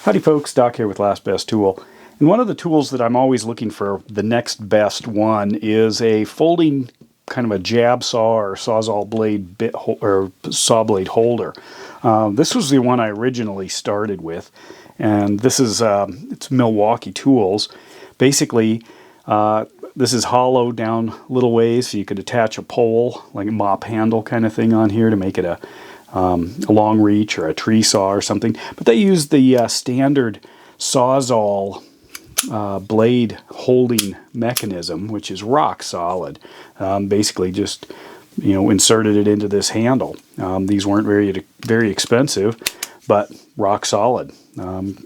Howdy folks, Doc here with Last Best Tool. And one of the tools that I'm always looking for, the next best one, is a folding kind of a jab saw or sawzall blade bit or saw blade holder. This was the one I originally started with, and this is it's Milwaukee tools. Basically, this is hollow down little ways, so you could attach a pole, like a mop handle kind of thing on here to make it a long reach or a tree saw or something. But they use the standard sawzall blade holding mechanism, which is rock solid. Basically just, inserted it into this handle. These weren't very expensive, but rock solid.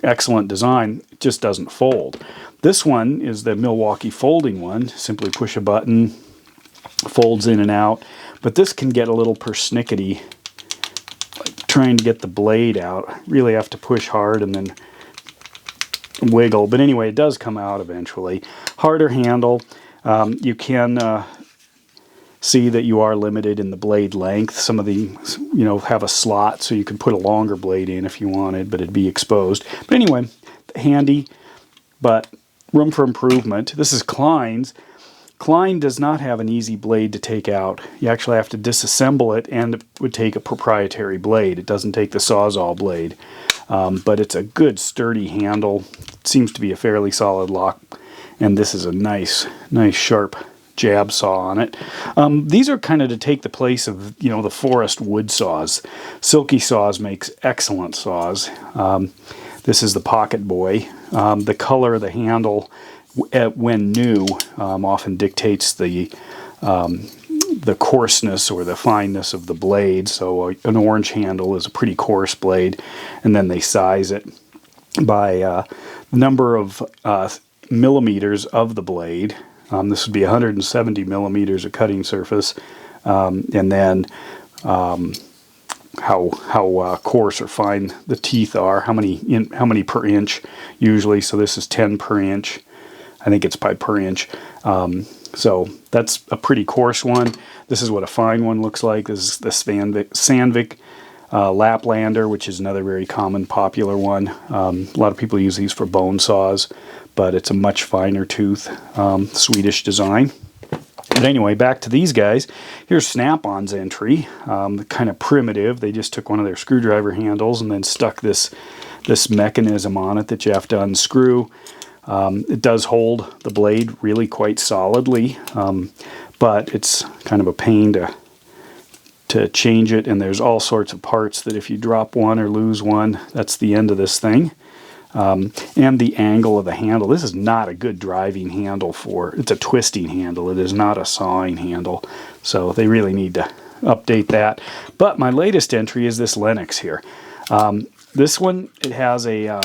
Excellent design. It just doesn't fold. This one is the Milwaukee folding one. Simply push a button, folds in and out. But this can get a little persnickety, like trying to get the blade out. Really have to push hard and then wiggle. But anyway, it does come out eventually. Harder handle. You can see that you are limited in the blade length. Some of these, have a slot so you can put a longer blade in if you wanted, but it'd be exposed. But anyway, handy, but room for improvement. This is Klein's. Klein does not have an easy blade to take out. You actually have to disassemble it, and it would take a proprietary blade. It doesn't take the sawzall blade. But it's a good sturdy handle. It seems to be a fairly solid lock, and this is a nice sharp jab saw on it. These are kind of to take the place of the forest wood saws. Silky Saws makes excellent saws. This is the Pocket Boy. The color of the handle, when new, often dictates the coarseness or the fineness of the blade. So an orange handle is a pretty coarse blade, and then they size it by the number of millimeters of the blade. This would be 170 millimeters of cutting surface, and then how coarse or fine the teeth are, how many per inch usually. So this is 10 per inch. I think it's per inch. So that's a pretty coarse one. This is what a fine one looks like. This is the Sandvik Laplander, which is another very common, popular one. A lot of people use these for bone saws, but it's a much finer tooth, Swedish design. But anyway, back to these guys. Here's Snap-on's entry, kind of primitive. They just took one of their screwdriver handles and then stuck this mechanism on it that you have to unscrew. It does hold the blade really quite solidly, but it's kind of a pain to change it, and there's all sorts of parts that if you drop one or lose one, that's the end of this thing. And the angle of the handle. This is not a good driving handle it's a twisting handle. It is not a sawing handle. So they really need to update that. But my latest entry is this Lenox here. This one, it has a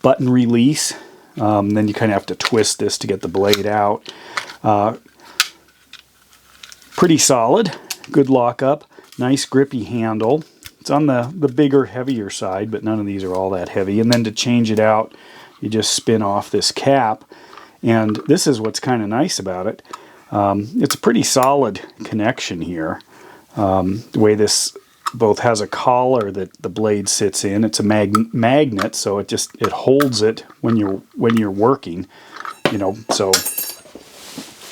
button release. Then you kind of have to twist this to get the blade out. Pretty solid. Good lockup. Nice grippy handle. It's on the bigger, heavier side, but none of these are all that heavy. And then to change it out, you just spin off this cap. And this is what's kind of nice about it. It's a pretty solid connection here. The way this both has a collar that the blade sits in. It's a magnet, so it holds it when you're working. So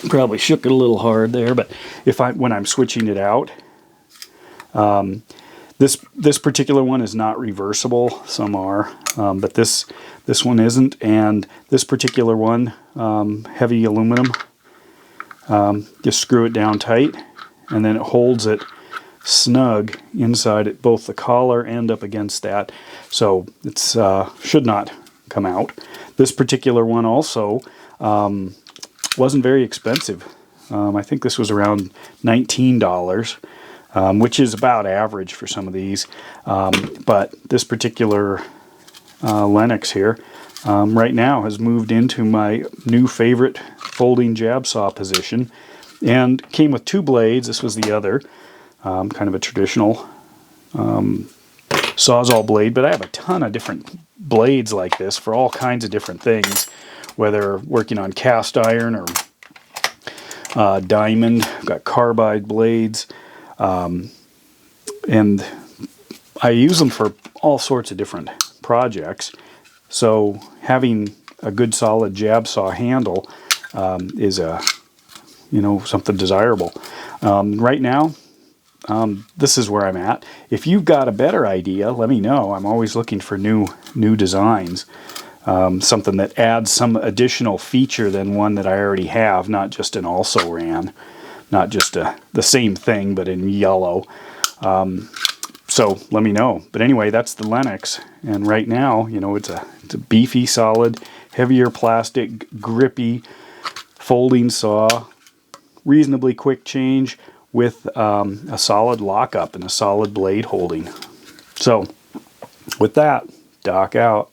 probably shook it a little hard there, but when I'm switching it out. This particular one is not reversible. Some are, but this one isn't. And this particular one, heavy aluminum, just screw it down tight, and then it holds it snug inside it, both the collar and up against that. So it should not come out. This particular one also wasn't very expensive. I think this was around $19. Which is about average for some of these. But this particular Lenox here right now has moved into my new favorite folding jab saw position, and came with two blades. This was the other, kind of a traditional sawzall blade, but I have a ton of different blades like this for all kinds of different things, whether working on cast iron or diamond. I've got carbide blades. And I use them for all sorts of different projects. So having a good solid jab saw handle is something desirable. Right now, this is where I'm at. If you've got a better idea, let me know. I'm always looking for new designs. Something that adds some additional feature than one that I already have, not just an also ran, not just the same thing but in yellow. So let me know. But anyway, that's the Lenox, and right now, it's a beefy, solid, heavier plastic, grippy folding saw, reasonably quick change with a solid lockup and a solid blade holding. So with that, Doc out.